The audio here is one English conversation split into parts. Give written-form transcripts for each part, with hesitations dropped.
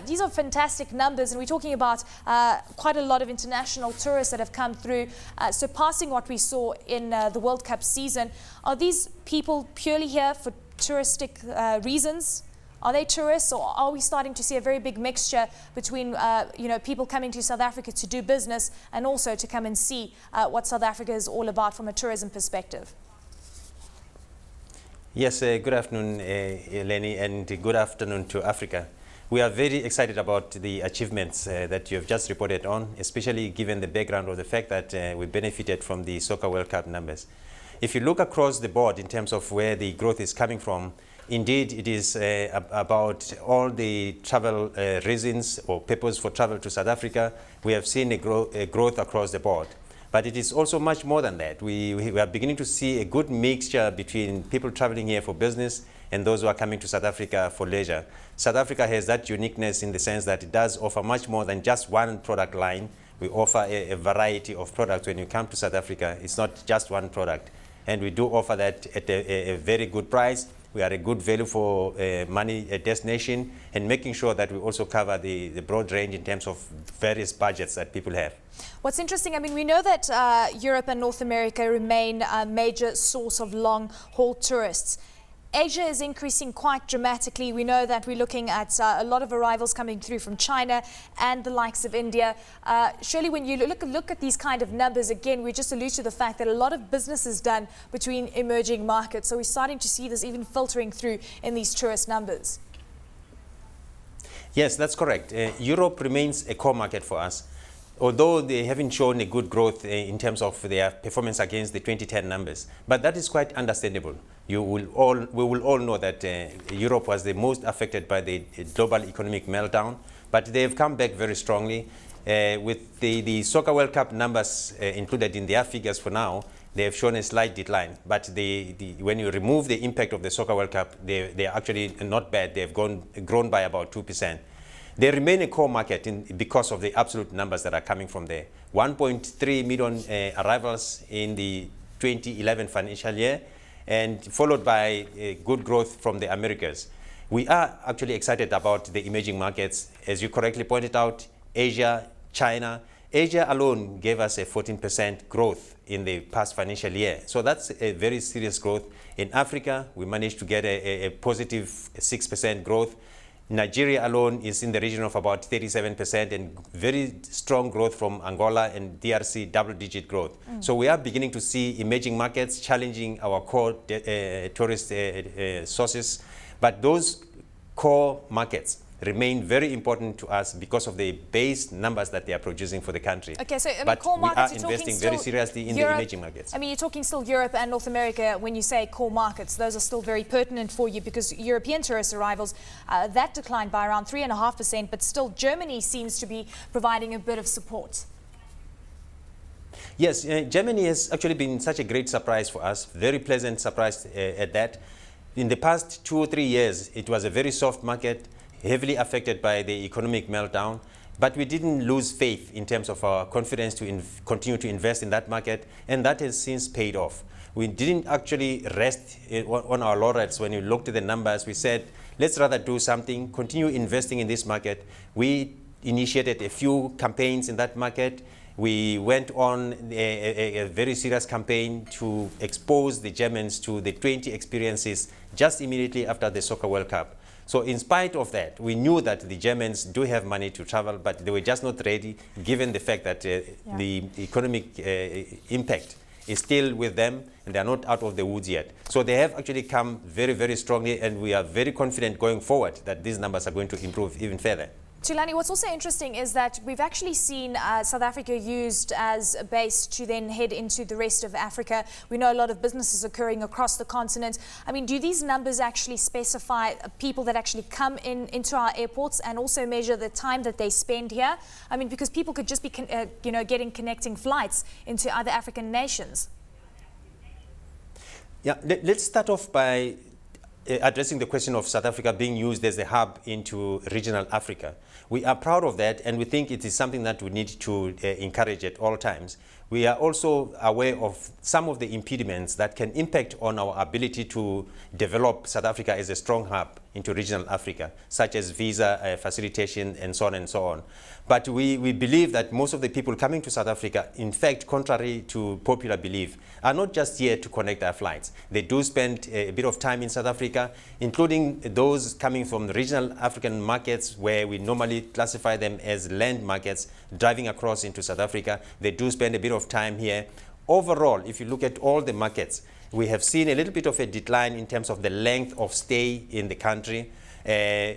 These are fantastic numbers, and we're talking about quite a lot of international tourists that have come through, surpassing what we saw in the World Cup season. Are these people purely here for touristic reasons? Are they tourists, or are we starting to see a very big mixture between people coming to South Africa to do business and also to come and see what South Africa is all about from a tourism perspective? Yes, good afternoon, Eleni, and good afternoon to Africa. We are very excited about the achievements that you have just reported on, especially given the background of the fact that we benefited from the Soccer World Cup numbers. If you look across the board in terms of where the growth is coming from, indeed, it is about all the travel reasons or purpose for travel to South Africa. We have seen a growth across the board. But it is also much more than that. We are beginning to see a good mixture between people traveling here for business and those who are coming to South Africa for leisure. South Africa has that uniqueness in the sense that it does offer much more than just one product line. We offer a variety of products when you come to South Africa. It's not just one product. And we do offer that at a very good price. We are a good value for money destination, and making sure that we also cover the broad range in terms of various budgets that people have. What's interesting, I mean, we know that Europe and North America remain a major source of long-haul tourists. Asia is increasing quite dramatically. We know that we're looking at a lot of arrivals coming through from China and the likes of India. Surely when you look at these kind of numbers, again, we just allude to the fact that a lot of business is done between emerging markets. So we're starting to see this even filtering through in these tourist numbers. Yes, that's correct. Europe remains a core market for us. Although they haven't shown a good growth in terms of their performance against the 2010 numbers. But that is quite understandable. We will all know that Europe was the most affected by the global economic meltdown, but they've come back very strongly. With the Soccer World Cup numbers included in their figures for now, they have shown a slight decline. But when you remove the impact of the Soccer World Cup, they're actually not bad. They've grown by about 2%. They remain a core market because of the absolute numbers that are coming from there. 1.3 million arrivals in the 2011 financial year, and followed by good growth from the Americas. We are actually excited about the emerging markets. As you correctly pointed out, Asia, China. Asia alone gave us a 14% growth in the past financial year. So that's a very serious growth. In Africa, we managed to get a positive 6% growth. Nigeria alone is in the region of about 37%, and very strong growth from Angola and DRC, double-digit growth. So we are beginning to see emerging markets challenging our core tourist sources. But those core markets remain very important to us because of the base numbers that they are producing for the country. Okay, so but core markets, we are investing very seriously in Europe, the emerging markets. I mean, you're talking still Europe and North America when you say core markets. Those are still very pertinent for you because European tourist arrivals, that declined by around 3.5%, but still Germany seems to be providing a bit of support. Yes, Germany has actually been such a great surprise for us, very pleasant surprise at that. In the past 2 or 3 years, it was a very soft market, heavily affected by the economic meltdown, but we didn't lose faith in terms of our confidence to continue to invest in that market, and that has since paid off. We didn't actually rest on our laurels. When you looked at the numbers, we said, let's rather do something, continue investing in this market. We initiated a few campaigns in that market. We went on a very serious campaign to expose the Germans to the 20 experiences just immediately after the Soccer World Cup. So in spite of that, we knew that the Germans do have money to travel, but they were just not ready, given the fact that the economic impact is still with them, and they are not out of the woods yet. So they have actually come very, very strongly, and we are very confident going forward that these numbers are going to improve even further. Thulani, what's also interesting is that we've actually seen South Africa used as a base to then head into the rest of Africa. We know a lot of businesses occurring across the continent. I mean, do these numbers actually specify people that actually come into our airports and also measure the time that they spend here? I mean, because people could just be, getting connecting flights into other African nations. Yeah, let's start off by addressing the question of South Africa being used as a hub into regional Africa. We are proud of that, and we think it is something that we need to encourage at all times. We are also aware of some of the impediments that can impact on our ability to develop South Africa as a strong hub into regional Africa, such as visa facilitation and so on and so on. But we believe that most of the people coming to South Africa, in fact, contrary to popular belief, are not just here to connect their flights. They do spend a bit of time in South Africa, including those coming from the regional African markets where we normally classify them as land markets, driving across into South Africa. They do spend a bit of time here. Overall, if you look at all the markets, we have seen a little bit of a decline in terms of the length of stay in the country.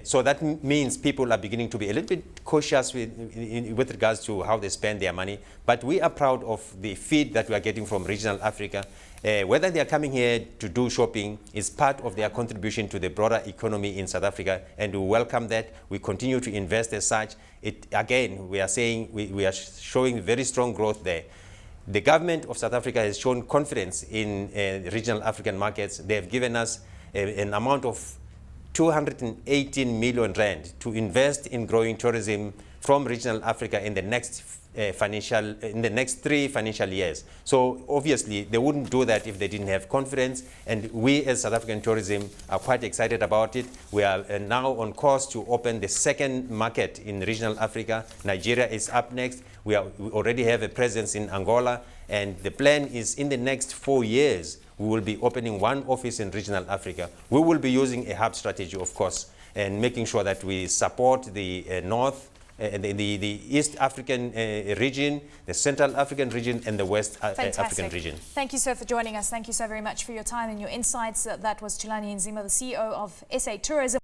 So that means people are beginning to be a little bit cautious with regards to how they spend their money. But we are proud of the feed that we are getting from regional Africa. Whether they are coming here to do shopping is part of their contribution to the broader economy in South Africa, and we welcome that. We continue to invest as such. Again, we are saying we are showing very strong growth there. The government of South Africa has shown confidence in regional African markets. They have given us an amount of 218 million rand to invest in growing tourism from regional Africa in the next 3 financial years. So obviously they wouldn't do that if they didn't have confidence, and we as South African tourism are quite excited about it. We are now on course to open the second market in regional Africa. Nigeria is up next. We already have a presence in Angola, and the plan is in the next 4 years we will be opening one office in regional Africa. We will be using a hub strategy, of course, and making sure that we support the North, the East African region, the Central African region, and the West African region. Thank you, sir, for joining us. Thank you so very much for your time and your insights. That was Thulani Nzima, the CEO of SA Tourism.